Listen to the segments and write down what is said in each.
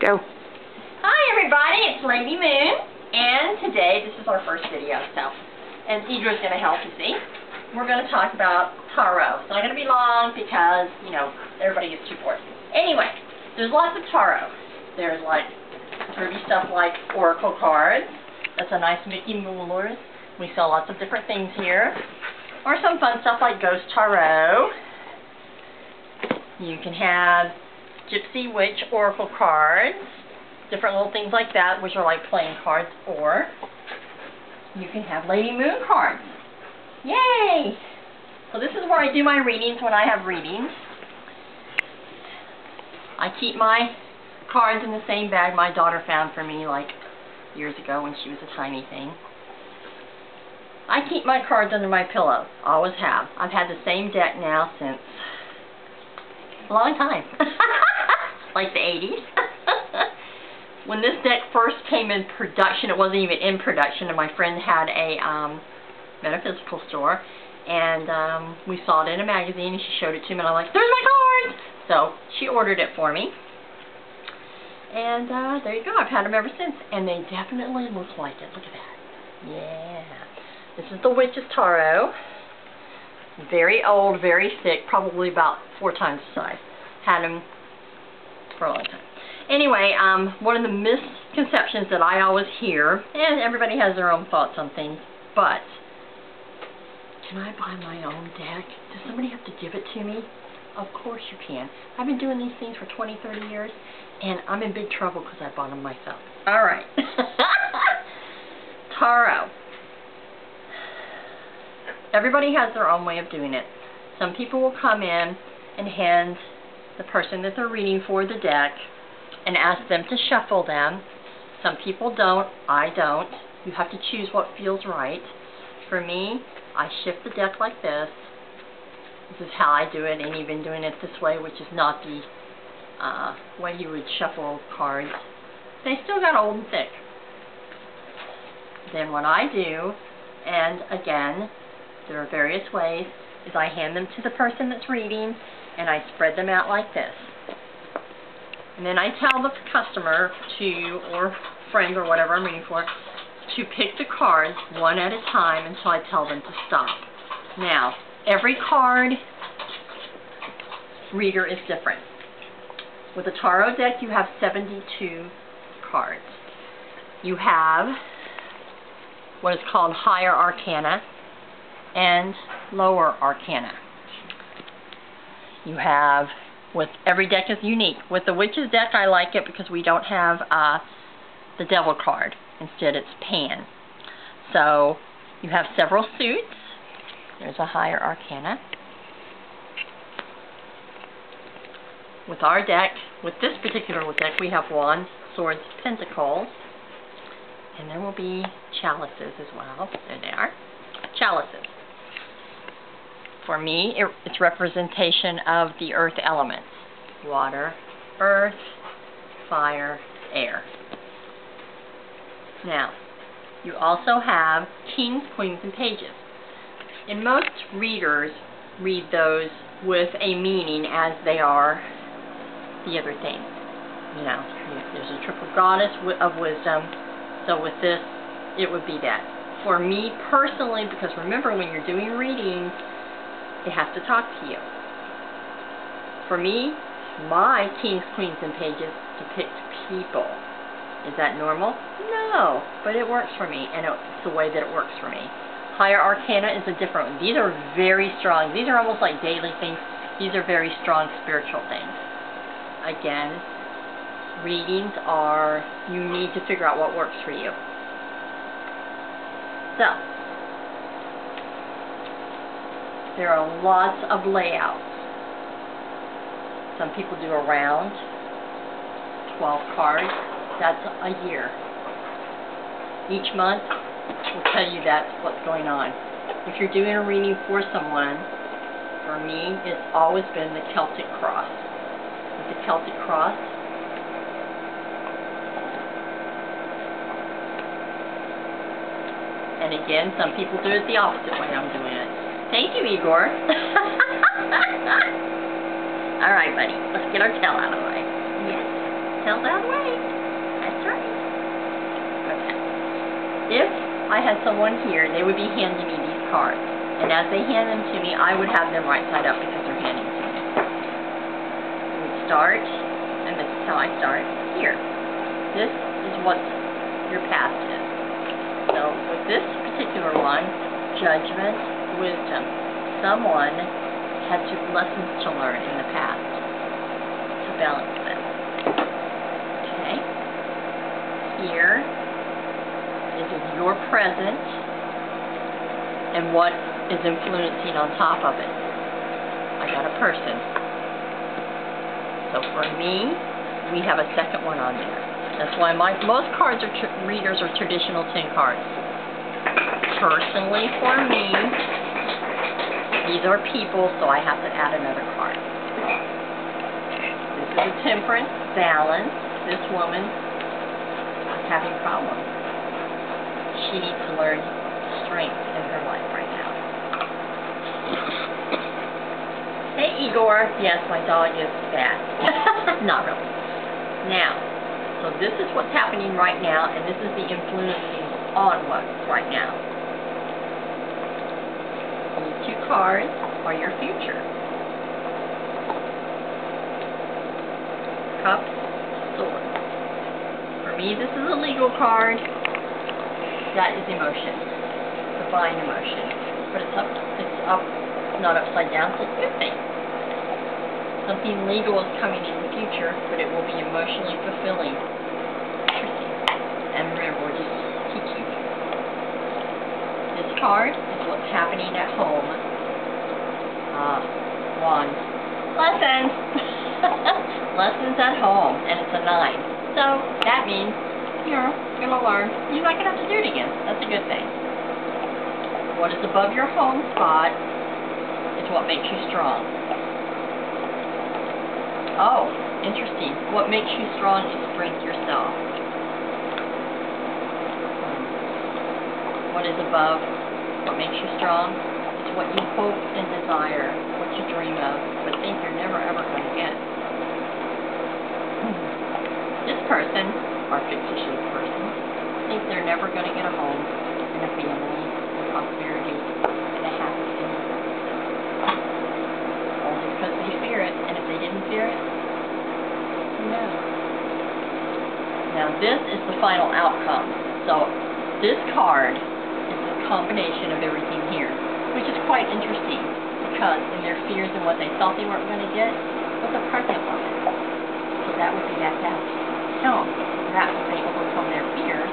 Go. Hi everybody, it's Lady Moon, and today this is our first video, and Idra's going to help you see. We're going to talk about tarot. It's not going to be long because, you know, everybody gets too bored. Anyway, there's lots of tarot. There's like pretty stuff like oracle cards. That's a nice Mickey Moolers. We sell lots of different things here. Or some fun stuff like ghost tarot. You can have Gypsy Witch oracle cards. Different little things like that, which are like playing cards. Or you can have Lady Moon cards. Yay! So this is where I do my readings when I have readings. I keep my cards in the same bag my daughter found for me like years ago when she was a tiny thing. I keep my cards under my pillow. Always have. I've had the same deck now since a long time. Like the 80s. When this deck first came in production, it wasn't even in production, and my friend had a metaphysical store, and we saw it in a magazine, and she showed it to me, and I'm like, there's my cards! So she ordered it for me. And there you go. I've had them ever since, and they definitely look like it. Look at that. Yeah. This is the Witch's Tarot. Very old, very thick, probably about 4 times the size. Had them for a long time. Anyway, one of the misconceptions that I always hear, and everybody has their own thoughts on things, but can I buy my own deck? Does somebody have to give it to me? Of course you can. I've been doing these things for 20, 30 years, and I'm in big trouble because I bought them myself. Alright. Tarot. Everybody has their own way of doing it. Some people will come in and hand the person that they're reading for the deck and ask them to shuffle them. Some people don't. I don't. You have to choose what feels right. For me, I shift the deck like this. This is how I do it, and even doing it this way, which is not the way you would shuffle cards. They still got old and thick. Then what I do, and again, there are various ways, is I hand them to the person that's reading, and I spread them out like this. And then I tell the customer or friend or whatever I'm reading for, to pick the cards one at a time until I tell them to stop. Now, every card reader is different. With a tarot deck, you have 72 cards. You have what is called higher arcana and lower arcana. You have, every deck is unique. With the Witch's deck, I like it because we don't have the Devil card. Instead, it's Pan. So, you have several suits. There's a higher arcana. With our deck, with this particular deck, we have Wands, Swords, Pentacles. And there will be chalices as well. There they are. Chalices. For me, it's representation of the earth elements. Water, earth, fire, air. Now, you also have kings, queens, and pages. And most readers read those with a meaning as they are the other things. You know, there's a triple goddess of wisdom, so with this, it would be that. For me personally, because remember, when you're doing readings, it has to talk to you. For me, my kings, queens, and pages depict people. Is that normal? No, but it works for me, and it's the way that it works for me. Higher arcana is a different one. These are very strong. These are almost like daily things. These are very strong spiritual things. Again, readings are, you need to figure out what works for you. So, there are lots of layouts. Some people do a round, 12 cards. That's a year. Each month will tell you that's what's going on. If you're doing a reading for someone, for me, it's always been the Celtic cross. With the Celtic cross, and again, some people do it the opposite way I'm doing it. Thank you, Igor. Alright, buddy. Let's get our tail out of the way. Yes. Tell that way. That's right. Okay. If I had someone here, they would be handing me these cards. And as they hand them to me, I would have them right side up because they're handing to me. We start, and this is how I start, here. This is what your past is. So with this particular one, judgment, wisdom. Someone had lessons to learn in the past to balance them. Okay? Here is your present and what is influencing on top of it. I got a person. So for me, we have a second one on there. That's why most cards are readers are traditional 10 cards. Personally, for me, these are people, so I have to add another card. This is a temperance, balance. This woman is having problems. She needs to learn strength in her life right now. Hey, Igor. Yes, my dog is bad. Not really. Now, so this is what's happening right now, and this is the influencing on what's right now. These two cards are your future. Cups, Sword. For me, this is a legal card. That is emotion. Divine emotion. But it's up, not upside down, so it's a good thing. Something legal is coming in the future, but it will be emotionally fulfilling. Interesting. And remember, we're just teaching you. This card is what's happening at home. One. Lessons! Lessons at home, and it's a 9. So, that means you're going to learn. You're not going to have to do it again. That's a good thing. What is above your home spot is what makes you strong. Oh, interesting. What makes you strong is strength yourself. What is above what makes you strong is what you hope and desire, what you dream of, but think you're never ever going to get. This person, or fictitious person, thinks they're never going to get a home and a family and prosperity and a happy family. Only because they fear it, and if they didn't fear it, who knows? Now this is the final outcome. So this card is a combination of everything here, which is quite interesting because in their fears and what they thought they weren't going to get was a present woman. So that would be at that home. That would they overcome their fears.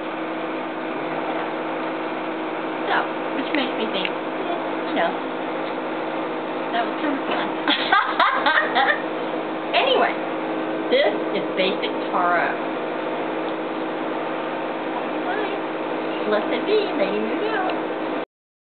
So, which makes me think, you know, that was kind of fun. Anyway, this is basic tarot. Blessed be, Lady Moon out.